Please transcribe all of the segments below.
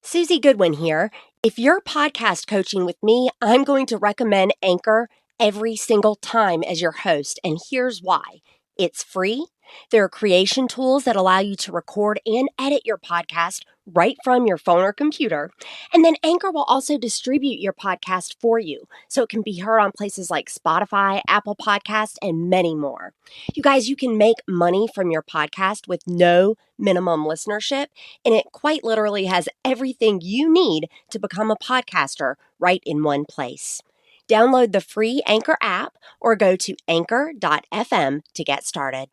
Susie Goodwin here. If you're podcast coaching with me, I'm going to recommend Anchor every single time as your host, and here's why. It's free. There are creation tools that allow you to record and edit your podcast right from your phone or computer. And then Anchor will also distribute your podcast for you, so it can be heard on places like Spotify, Apple Podcasts, and many more. You guys, you can make money from your podcast with no minimum listenership, and it quite literally has everything you need to become a podcaster right in one place. Download the free Anchor app or go to anchor.fm to get started.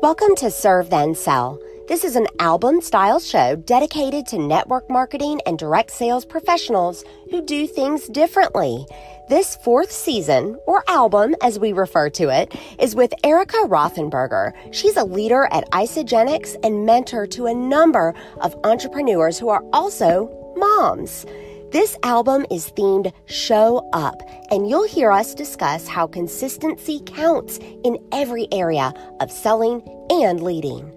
Welcome to Serve Then Sell. This is an album-style show dedicated to network marketing and direct sales professionals who do things differently. This fourth season, or album as we refer to it, is with Erica Rothenberger. She's a leader at Isagenix and mentor to a number of entrepreneurs who are also moms. This album is themed Show Up, and you'll hear us discuss how consistency counts in every area of selling and leading.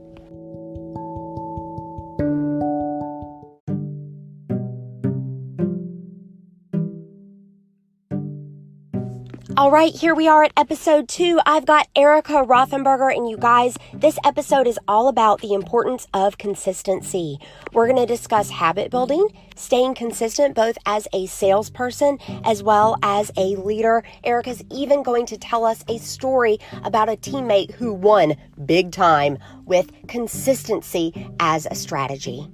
All right, here we are at episode 2. I've got Erica Rothenberger, and you guys, this episode is all about the importance of consistency. We're going to discuss habit building, staying consistent both as a salesperson as well as a leader. Erica's even going to tell us a story about a teammate who won big time with consistency as a strategy.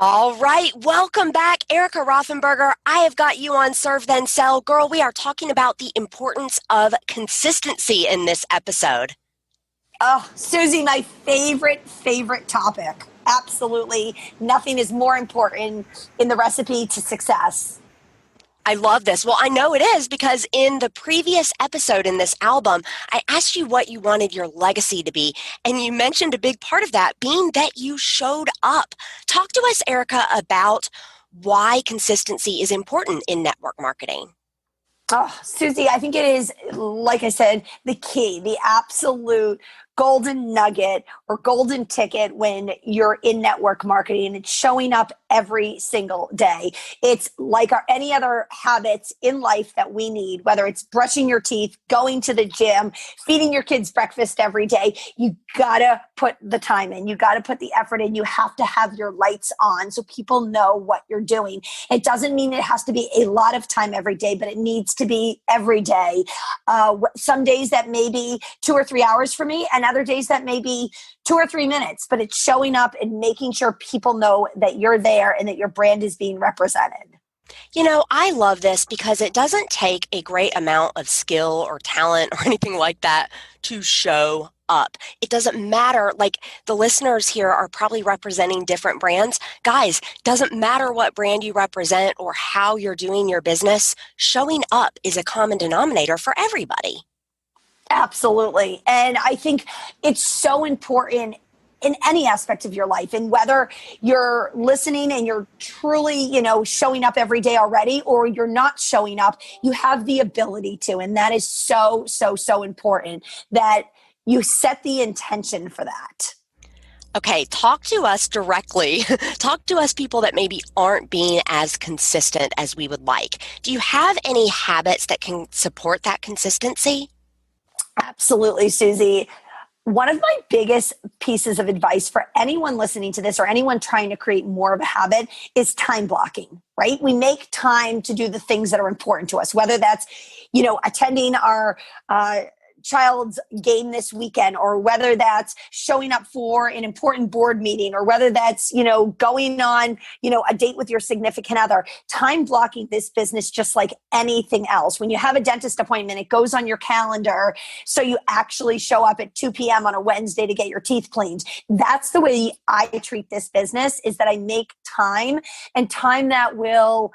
All right, welcome back, Erica Rothenberger. I have got you on Serve Then Sell. Girl, we are talking about the importance of consistency in this episode. Oh, Susie, my favorite topic. Absolutely nothing is more important in the recipe to success. I love this. Well, I know it is because in the previous episode in this album, I asked you what you wanted your legacy to be, and you mentioned a big part of that being that you showed up. Talk to us, Erica, about why consistency is important in network marketing. Oh, Susie, I think it is, like I said, the key, the absolute golden nugget or golden ticket when you're in network marketing. It's showing up every single day. It's like any other habits in life that we need, whether it's brushing your teeth, going to the gym, feeding your kids breakfast every day. You gotta put the time in. You gotta put the effort in. You have to have your lights on so people know what you're doing. It doesn't mean it has to be a lot of time every day, but it needs to be every day. Some days that may be 2 or 3 hours for me, and other days that may be 2 or 3 minutes, but it's showing up and making sure people know that you're there and that your brand is being represented. You know, I love this because it doesn't take a great amount of skill or talent or anything like that to show up. It doesn't matter, like the listeners here are probably representing different brands. Guys, doesn't matter what brand you represent or how you're doing your business, showing up is a common denominator for everybody. Absolutely. And I think it's so important in any aspect of your life, and whether you're listening and you're truly, showing up every day already, or you're not showing up, you have the ability to, and that is so important that you set the intention for that. Okay, talk to us directly. Talk to us people that maybe aren't being as consistent as we would like. Do you have any habits that can support that consistency? Absolutely, Susie. One of my biggest pieces of advice for anyone listening to this or anyone trying to create more of a habit is time blocking, right? We make time to do the things that are important to us, whether that's, attending our child's game this weekend, or whether that's showing up for an important board meeting, or whether that's, going on, a date with your significant other. Time blocking this business just like anything else. When you have a dentist appointment, it goes on your calendar so you actually show up at 2 p.m. on a Wednesday to get your teeth cleaned. That's the way I treat this business, is that I make time, and time that will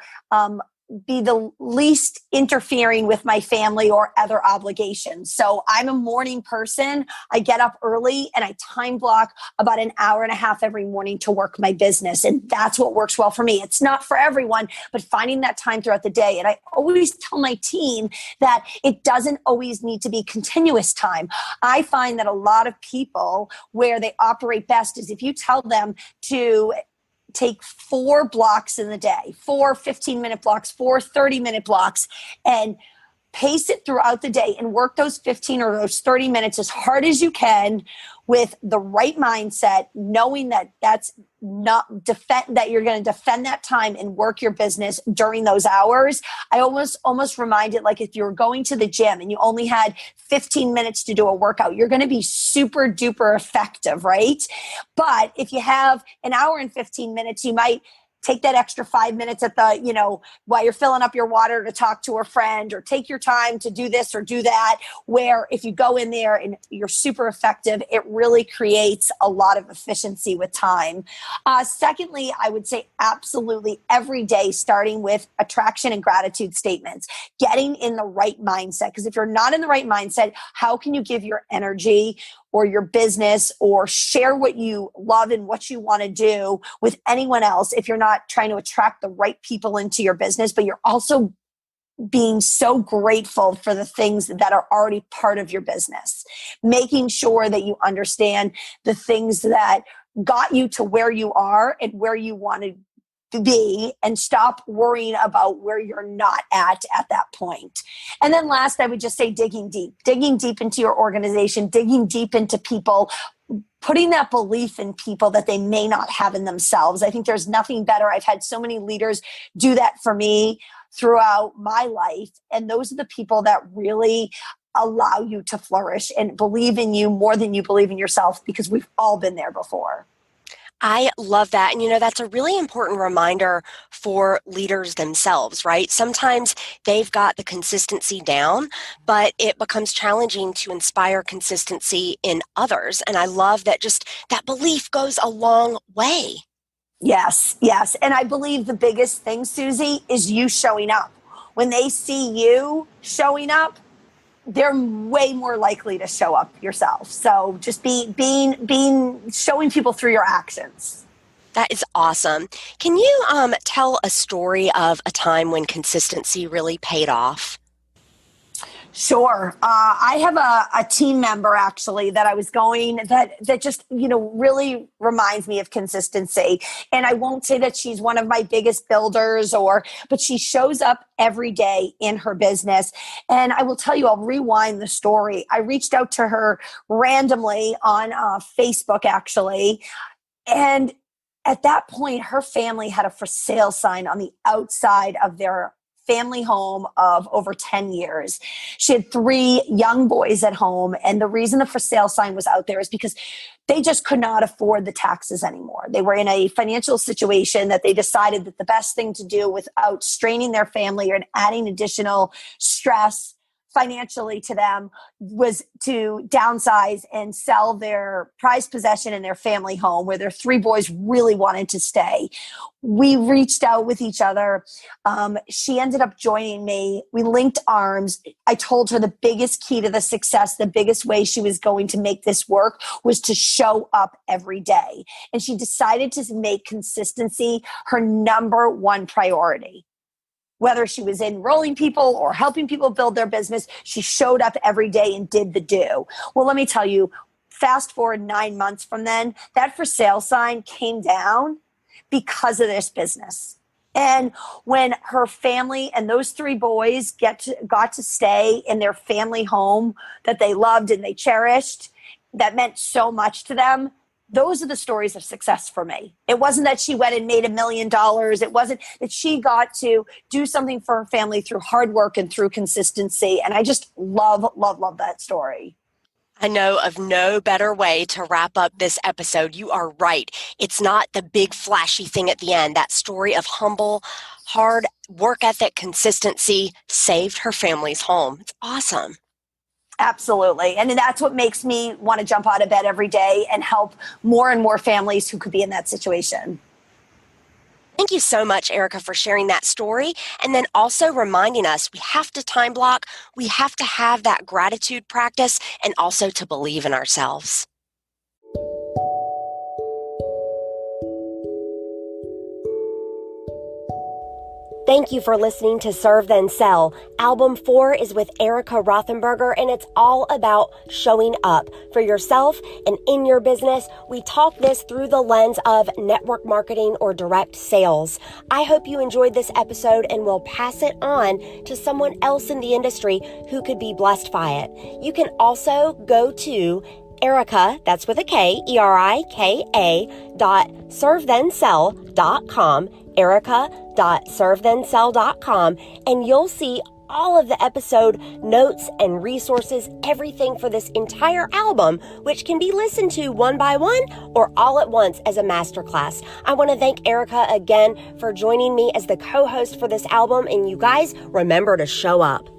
be the least interfering with my family or other obligations. So I'm a morning person. I get up early and I time block about an hour and a half every morning to work my business. And that's what works well for me. It's not for everyone, but finding that time throughout the day. And I always tell my team that it doesn't always need to be continuous time. I find that a lot of people, where they operate best is if you tell them to take 4 blocks in the day, 4 15-minute blocks, 4 30-minute blocks, and pace it throughout the day and work those 15 or those 30 minutes as hard as you can with the right mindset, knowing that that's not that you're going to defend that time and work your business during those hours. I almost remind it like if you're going to the gym and you only had 15 minutes to do a workout, you're going to be super duper effective, right? But if you have an hour and 15 minutes, you might take that extra 5 minutes at the, while you're filling up your water to talk to a friend, or take your time to do this or do that, where if you go in there and you're super effective, it really creates a lot of efficiency with time. Secondly, I would say absolutely every day, starting with attraction and gratitude statements, getting in the right mindset. Because if you're not in the right mindset, how can you give your energy or your business or share what you love and what you want to do with anyone else if you're not trying to attract the right people into your business, but you're also being so grateful for the things that are already part of your business, making sure that you understand the things that got you to where you are and where you want to be, and stop worrying about where you're not at that point. And then last, I would just say digging deep into your organization, digging deep into people, putting that belief in people that they may not have in themselves. I think there's nothing better. I've had so many leaders do that for me throughout my life. And those are the people that really allow you to flourish and believe in you more than you believe in yourself, because we've all been there before. I love that. And, that's a really important reminder for leaders themselves, right? Sometimes they've got the consistency down, but it becomes challenging to inspire consistency in others. And I love that just that belief goes a long way. Yes. And I believe the biggest thing, Susie, is you showing up. When they see you showing up, they're way more likely to show up yourself. So just being showing people through your actions. That is awesome. Can you tell a story of a time when consistency really paid off? Sure. I have a team member actually that I was going that just, really reminds me of consistency. And I won't say that she's one of my biggest builders but she shows up every day in her business. And I will tell you, I'll rewind the story. I reached out to her randomly on Facebook actually. And at that point, her family had a for sale sign on the outside of their family home of over 10 years. She had 3 young boys at home. And the reason the for sale sign was out there is because they just could not afford the taxes anymore. They were in a financial situation that they decided that the best thing to do without straining their family and adding additional stress financially to them was to downsize and sell their prized possession in their family home where their 3 boys really wanted to stay. We reached out with each other. She ended up joining me. We linked arms. I told her the biggest key to the success, the biggest way she was going to make this work was to show up every day. And she decided to make consistency her number 1 priority. Whether she was enrolling people or helping people build their business, she showed up every day and did the do. Well, let me tell you, fast forward 9 months from then, that for sale sign came down because of this business. And when her family and those 3 boys got to stay in their family home that they loved and they cherished, that meant so much to them. Those are the stories of success for me. It wasn't that she went and made $1 million. It wasn't that she got to do something for her family through hard work and through consistency. And I just love that story. I know of no better way to wrap up this episode. You are right. It's not the big flashy thing at the end. That story of humble, hard work ethic, consistency saved her family's home. It's awesome. Absolutely. And that's what makes me want to jump out of bed every day and help more and more families who could be in that situation. Thank you so much, Erica, for sharing that story. And then also reminding us we have to time block, we have to have that gratitude practice, and also to believe in ourselves. Thank you for listening to Serve Then Sell. Album 4 is with Erica Rothenberger, and it's all about showing up for yourself and in your business. We talk this through the lens of network marketing or direct sales. I hope you enjoyed this episode and will pass it on to someone else in the industry who could be blessed by it. You can also go to Erica, that's with a K, ERIKA.servethenSell.com, Erica.servethenSell.com, and you'll see all of the episode notes and resources, everything for this entire album, which can be listened to one by one or all at once as a masterclass. I want to thank Erica again for joining me as the co-host for this album, and you guys remember to show up.